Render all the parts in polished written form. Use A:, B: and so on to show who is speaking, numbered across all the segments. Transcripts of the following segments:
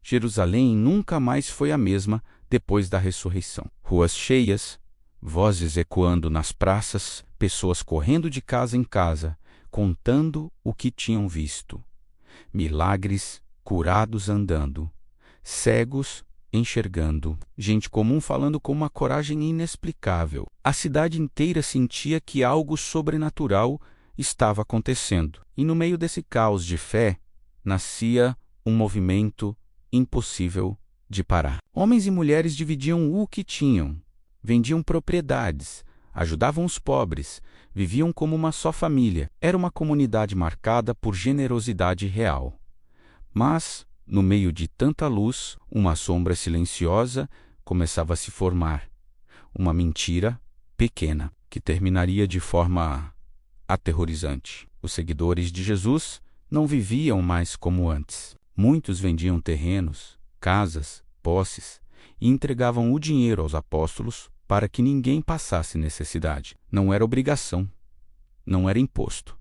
A: Jerusalém nunca mais foi a mesma depois da ressurreição. Ruas cheias, vozes ecoando nas praças, pessoas correndo de casa em casa, contando o que tinham visto. Milagres, curados andando, cegos enxergando, gente comum falando com uma coragem inexplicável. A cidade inteira sentia que algo sobrenatural estava acontecendo. E no meio desse caos de fé, nascia um movimento impossível de parar. Homens e mulheres dividiam o que tinham, vendiam propriedades, ajudavam os pobres, viviam como uma só família. Era uma comunidade marcada por generosidade real. Mas, no meio de tanta luz, uma sombra silenciosa começava a se formar. Uma mentira pequena, que terminaria de forma aterrorizante. Os seguidores de Jesus não viviam mais como antes. Muitos vendiam terrenos, casas, posses e entregavam o dinheiro aos apóstolos para que ninguém passasse necessidade. Não era obrigação, não era imposto.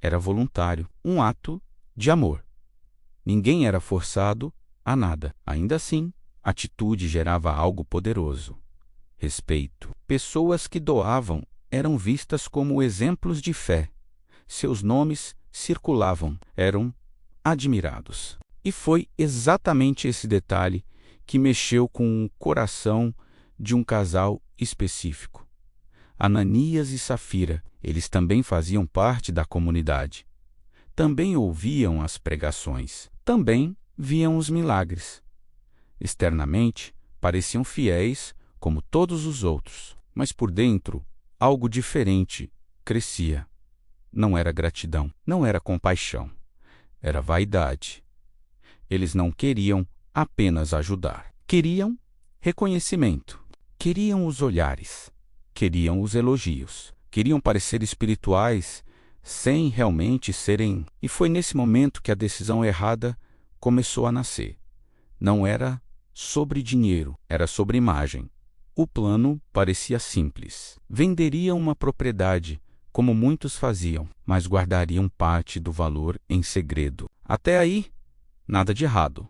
A: Era voluntário, um ato de amor. Ninguém era forçado a nada. Ainda assim, a atitude gerava algo poderoso: respeito. Pessoas que doavam eram vistas como exemplos de fé. Seus nomes circulavam, eram admirados. E foi exatamente esse detalhe que mexeu com o coração de um casal específico. Ananias e Safira, eles também faziam parte da comunidade. Também ouviam as pregações, também viam os milagres. Externamente, pareciam fiéis como todos os outros, mas por dentro, algo diferente crescia. Não era gratidão, não era compaixão, era vaidade. Eles não queriam apenas ajudar, queriam reconhecimento, queriam os olhares, queriam os elogios, queriam parecer espirituais sem realmente serem. E foi nesse momento que a decisão errada começou a nascer. Não era sobre dinheiro, era sobre imagem. O plano parecia simples. Venderiam uma propriedade, como muitos faziam, mas guardariam parte do valor em segredo. Até aí, nada de errado.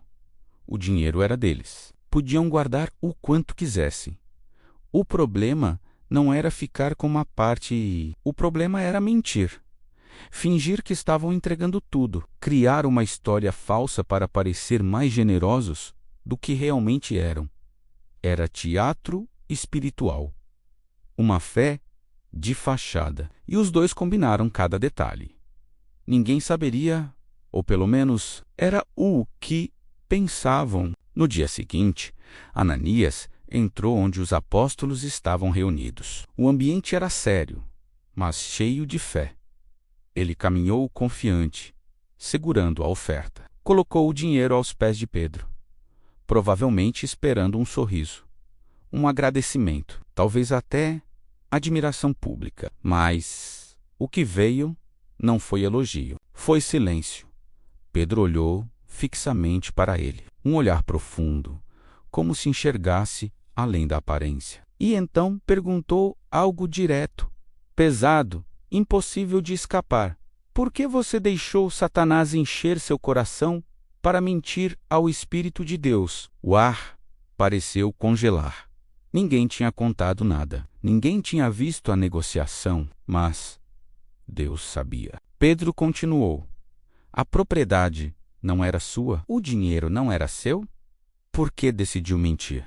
A: O dinheiro era deles. Podiam guardar o quanto quisessem. O problema não era ficar com uma parte. O problema era mentir. Fingir que estavam entregando tudo, criar uma história falsa para parecer mais generosos do que realmente eram. Era teatro espiritual. Uma fé de fachada. E os dois combinaram cada detalhe. Ninguém saberia, ou pelo menos era o que pensavam. No dia seguinte, Ananias entrou onde os apóstolos estavam reunidos. O ambiente era sério, mas cheio de fé. Ele caminhou confiante, segurando a oferta. Colocou o dinheiro aos pés de Pedro, provavelmente esperando um sorriso, um agradecimento, talvez até admiração pública. Mas o que veio não foi elogio, foi silêncio. Pedro olhou fixamente para ele, um olhar profundo, como se enxergasse além da aparência. E então perguntou algo direto, pesado, impossível de escapar. Por que você deixou Satanás encher seu coração para mentir ao Espírito de Deus? O ar pareceu congelar. Ninguém tinha contado nada. Ninguém tinha visto a negociação, mas Deus sabia. Pedro continuou. A propriedade não era sua? O dinheiro não era seu? Por que decidiu mentir?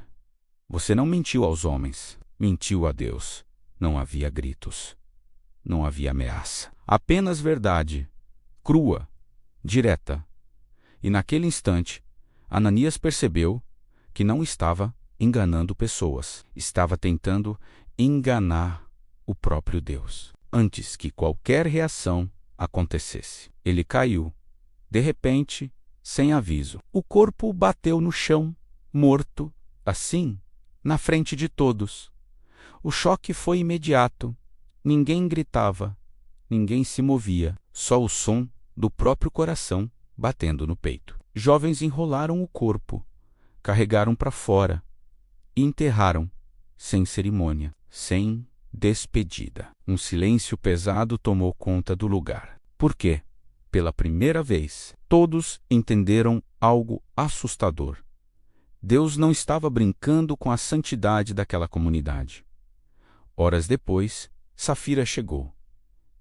A: Você não mentiu aos homens, mentiu a Deus. Não havia gritos. Não havia ameaça. Apenas verdade, crua, direta. E naquele instante, Ananias percebeu que não estava enganando pessoas. Estava tentando enganar o próprio Deus. Antes que qualquer reação acontecesse, ele caiu, de repente, sem aviso. O corpo bateu no chão, morto, assim, na frente de todos. O choque foi imediato. Ninguém gritava, ninguém se movia, só o som do próprio coração batendo no peito. Jovens enrolaram o corpo, carregaram para fora e enterraram, sem cerimônia, sem despedida. Um silêncio pesado tomou conta do lugar. Por quê? Pela primeira vez, todos entenderam algo assustador. Deus não estava brincando com a santidade daquela comunidade. Horas depois, Safira chegou.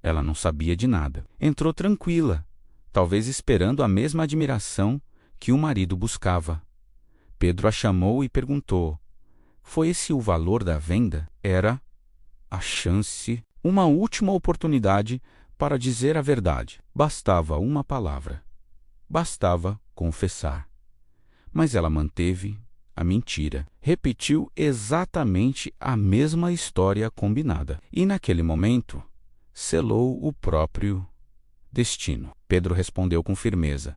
A: Ela não sabia de nada. Entrou tranquila, talvez esperando a mesma admiração que o marido buscava. Pedro a chamou e perguntou: foi esse o valor da venda? Era a chance, uma última oportunidade para dizer a verdade. Bastava uma palavra. Bastava confessar. Mas ela manteve a mentira. Repetiu exatamente a mesma história combinada. E naquele momento, selou o próprio destino. Pedro respondeu com firmeza: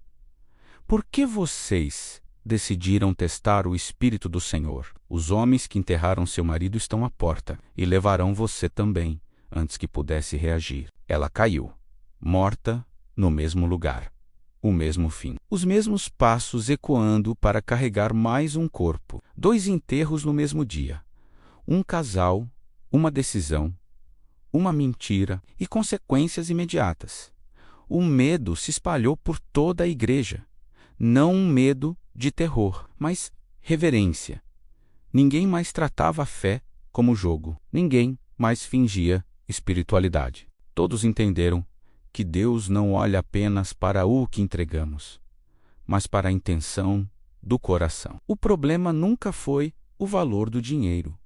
A: por que vocês decidiram testar o Espírito do Senhor? Os homens que enterraram seu marido estão à porta e levarão você também, antes que pudesse reagir. Ela caiu, morta, no mesmo lugar. O mesmo fim. Os mesmos passos ecoando para carregar mais um corpo. 2 enterros no mesmo dia. Um casal, uma decisão, uma mentira e consequências imediatas. O medo se espalhou por toda a igreja. Não um medo de terror, mas reverência. Ninguém mais tratava a fé como jogo. Ninguém mais fingia espiritualidade. Todos entenderam que Deus não olha apenas para o que entregamos, mas para a intenção do coração. O problema nunca foi o valor do dinheiro.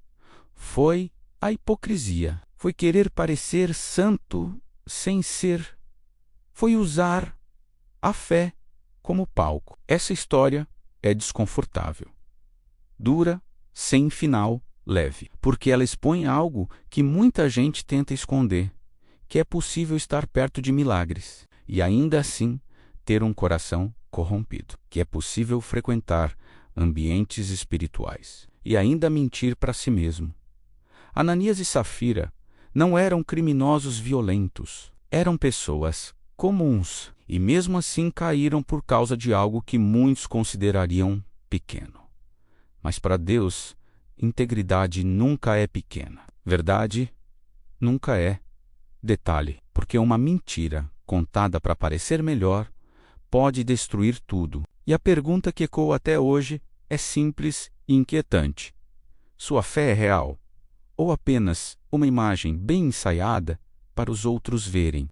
A: Foi a hipocrisia. Foi querer parecer santo sem ser. Foi usar a fé como palco. Essa história é desconfortável, dura, sem final, leve, porque ela expõe algo que muita gente tenta esconder, que é possível estar perto de milagres e ainda assim ter um coração corrompido, que é possível frequentar ambientes espirituais e ainda mentir para si mesmo. Ananias e Safira não eram criminosos violentos, eram pessoas comuns e mesmo assim caíram por causa de algo que muitos considerariam pequeno. Mas para Deus, integridade nunca é pequena. Verdade nunca é. Detalhe, porque uma mentira contada para parecer melhor pode destruir tudo. E a pergunta que ecoa até hoje é simples e inquietante. Sua fé é real? Ou apenas uma imagem bem ensaiada para os outros verem?